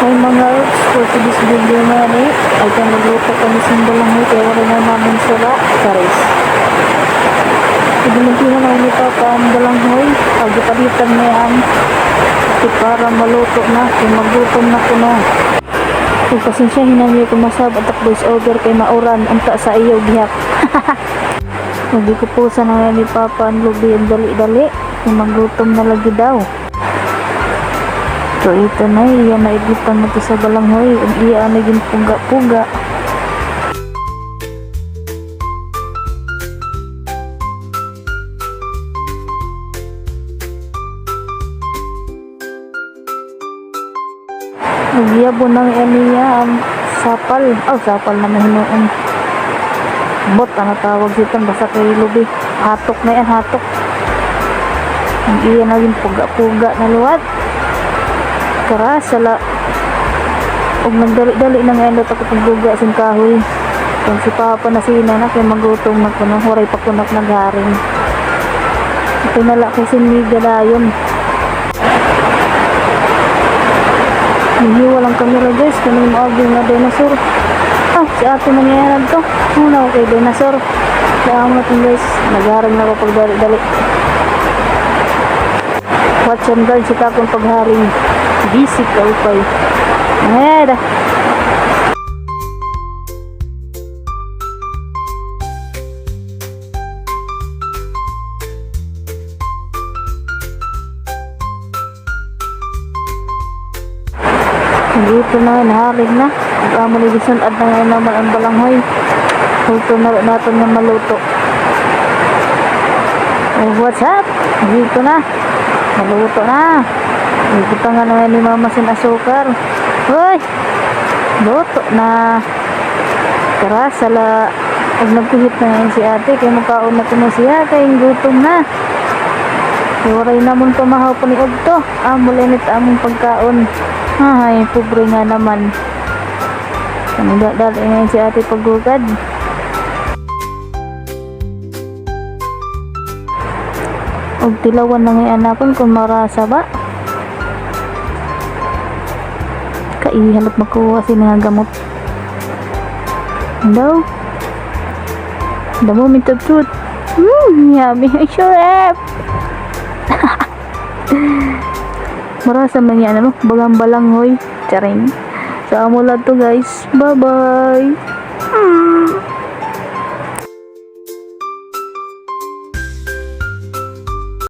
Ay mga ex, for today's video na ni, ay kang magluto kami simbalang mo, kaya wala na namin sila, kares. Ibilintihan na ni Papa ang balanghoy, pagpalitan na yan, para maluto na, kung maglutom na kuno. Kung pasensyahin na niyo kumasab at voice over kay mauran, unta sa iyo biyak. Hindi ko po sana ni Papa ang lubi ang dali-dali, kung maglutom na lagi daw. So ito na, iya na igitan mo to sa balanghoy, ang iya na naging puga-puga. Nagyabo ng niya ang sapal, sapal na mahinuon. Bot ang tawag dito, basta kay lubi. Hatok na yan, hatok. Ang iya na naging puga-puga na luwat. Karasala og nagdali-dali na ngayon dito ko pagbuga sin kahoy kung si Papa na sina na kaya magutong na kuno huray pa kunak nagharing ito nala kay sinmiga dayon hindi walang kamera guys kanang maagi nga dinosaur si ate nangyayarad to muna kay dinosaur kaya mo natin guys nagharing na ko pagdali-dali watch and guard si kakong pagharing bisik ka upay. Dah. Dito na, naharig na. Amo ni bisan at na naman ang balanghoy. Ito na natin nga maluto. Oh, what's up? Dito na. Maluto na. Kita nga naman ni mama sin asukar. Hoy! Luto na. Karasala. Pag nagkuhit na ngayon si ate, kaya makaon na ito siya, kaya gutom na. Waray namon pamahaw po ni Ogto. Mulinit among pagkaon. Ay, pobre nga naman. Kanidadal ngayon si ate paggugad. Og tilawan na ngayon anakon kung marasa ba. Ihalap magkuha sila ng gamot. Hello? The moment of truth. Yummy. I sure have. Marasa man yan, balang-balanghoy. Charing. So, amo lang to guys. Bye-bye.